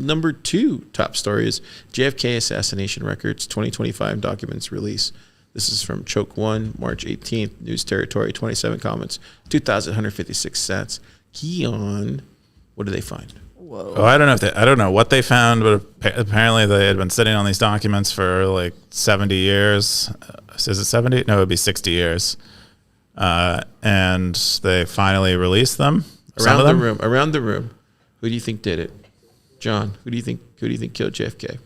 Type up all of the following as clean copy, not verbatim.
number 2 top story is JFK assassination records 2025 documents release. This is from Choke One, March 18th. News Territory, 27 comments, 2,156 sats. Keyan, what did they find? Whoa. Oh, I don't know what they found, but apparently they had been sitting on these documents for like 70 years. Is it 70? No, it would be 60 years. And they finally released them. Around the room. Who do you think did it? John, who do you think killed JFK?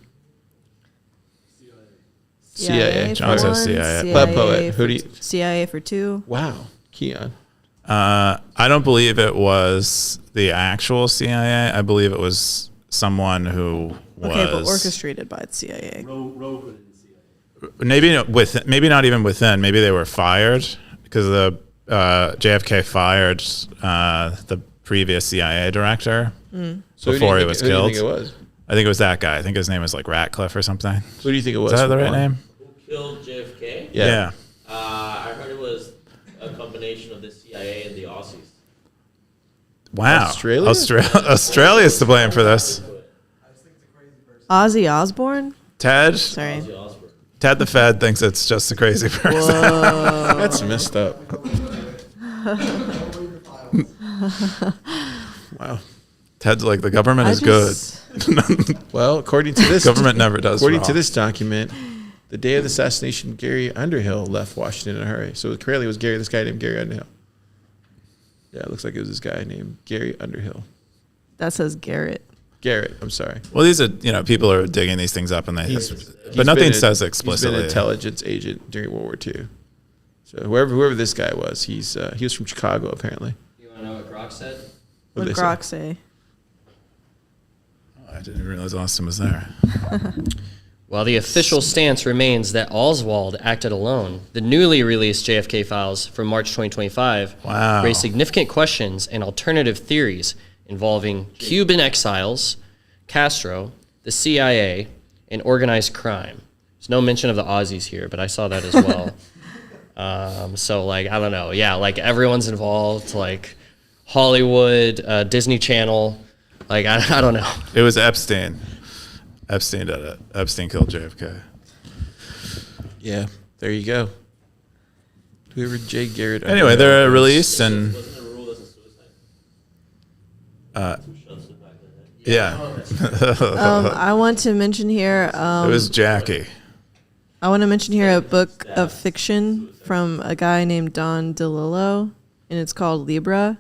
CIA. John says CIA. Club Poet. Who do you? CIA for 2. Wow. Keyan. I don't believe it was the actual CIA. I believe it was someone who was... Okay, but orchestrated by the CIA. Rogue within the CIA. Maybe not even within. Maybe they were fired because the JFK fired the previous CIA director before he was killed. Who do you think it was? I think it was that guy. I think his name was like Ratcliffe or something. Who do you think it was? Is that the right name? Who killed JFK? Yeah. I heard it was a combination of the CIA and the Aussies. Wow. Australia? Australia's to blame for this. Ozzy Osbourne? Ted Sorry. the Fed thinks it's just a crazy person. That's messed up. Wow. Ted's like, the government is good. Well, according to this government never does. According to this document, the day of the assassination, Gary Underhill left Washington in a hurry. So apparently it was this guy named Gary Underhill. Yeah, it looks like it was this guy named Gary Underhill. That says Garrett. Garrett, I'm sorry. Well, these are, people are digging these things up, and but nothing says explicitly. He's been an intelligence agent during World War II. So whoever this guy was, he was from Chicago apparently. You want to know what Grok said? What did Grok say? I didn't realize Austin was there. While the official stance remains that Oswald acted alone, the newly released JFK files from March 2025 raise significant questions and alternative theories involving Cuban exiles, Castro, the CIA, and organized crime. There's no mention of the Aussies here, but I saw that as well. So, I don't know. Yeah, everyone's involved, Hollywood, Disney Channel. I don't know. It was Epstein. Epstein did it. Epstein killed JFK. Yeah, there you go. Whoever J. Garrett. Anyway, they're released and. Yeah. I want to mention here. It was Jackie. I want to mention here a book of fiction from a guy named Don DeLillo, and it's called Libra.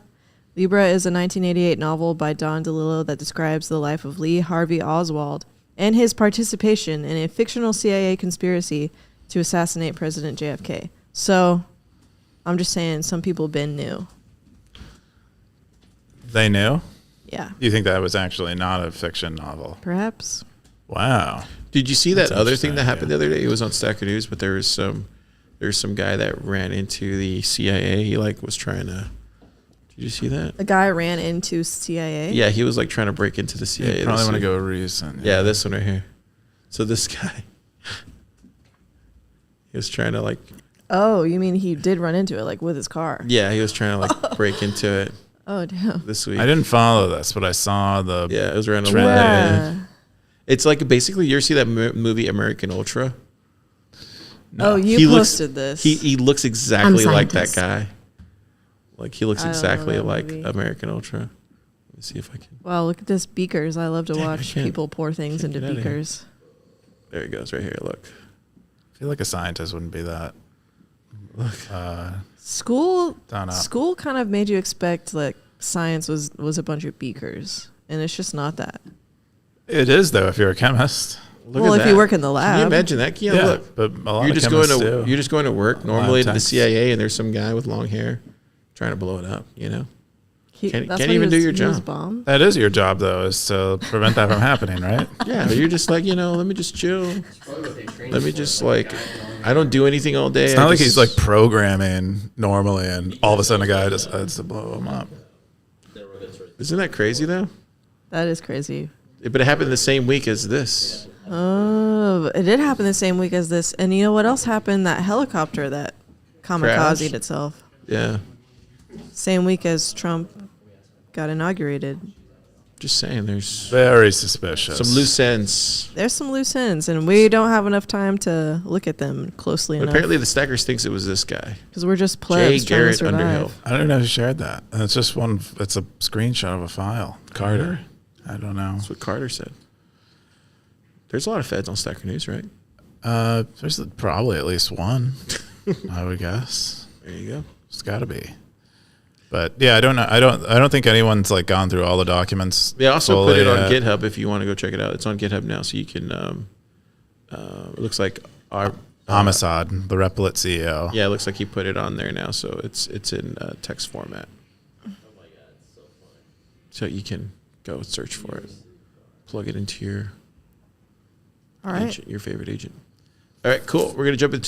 Libra is a 1988 novel by Don DeLillo that describes the life of Lee Harvey Oswald and his participation in a fictional CIA conspiracy to assassinate President JFK. So, I'm just saying, some people been knew. They knew? Yeah. You think that was actually not a fiction novel? Perhaps. Wow. Did you see that other thing that happened the other day? It was on Stacker.News, but there was some guy that ran into the CIA. He was trying to. Did you see that? A guy ran into CIA? Yeah, he was trying to break into the CIA. You probably want to go recent. Yeah, this one right here. So this guy, he was trying to Oh, you mean he did run into it with his car? Yeah, he was trying to break into it. Oh damn! This week I didn't follow this, but I saw the. Yeah, it was around. Yeah. It's basically you ever see that movie American Ultra? No. Oh, you posted this. He looks exactly like that guy. He looks exactly like movie. American Ultra. Let me see if I can. Wow, look at this beakers. I love to watch I people pour things into beakers. There he goes, right here. Look. I feel like a scientist wouldn't be that. Look. School kind of made you expect science was a bunch of beakers, and it's just not that. It is though if you're a chemist. Well, if you work in the lab. Can you imagine that? Keyan, Yeah, look. but a lot you're of just chemists going to do. you're just going to work normally to the techs. CIA, and there's some guy with long hair trying to blow it up. Can't That's even why do your he was job. bombed? That is your job though, is to prevent that from happening, right? Yeah, but you're just let me just chill. Let me just I don't do anything all day. It's not like he's programming normally, and all of a sudden a guy decides to blow him up. Isn't that crazy though? That is crazy. But it happened the same week as this. Oh, it did happen the same week as this. And you know what else happened? That helicopter that kamikazed itself. Yeah. Same week as Trump got inaugurated. Just saying, there's Very suspicious. some loose ends. There's some loose ends, and we don't have enough time to look at them closely But enough. apparently, the Stackers thinks it was this guy. Because we're just plebs trying to Garrett survive. Underhill. I don't know who shared that. And it's just one. It's a screenshot of a file. Carter. I don't know. That's what Carter said. There's a lot of feds on Stacker.News, right? There's probably at least one. I would guess. There you go. It's got to be. But yeah, I don't know. I don't think anyone's like gone through all the documents. They also fully put it on yet. GitHub if you want to go check it out. It's on GitHub now, so you can. It looks like our Homicide, the Replit CEO. Yeah, it looks like he put it on there now, so it's in text format. Oh my god, it's so funny. So you can go search for it, plug it into your All right. agent, your favorite agent. All right, cool. We're gonna jump into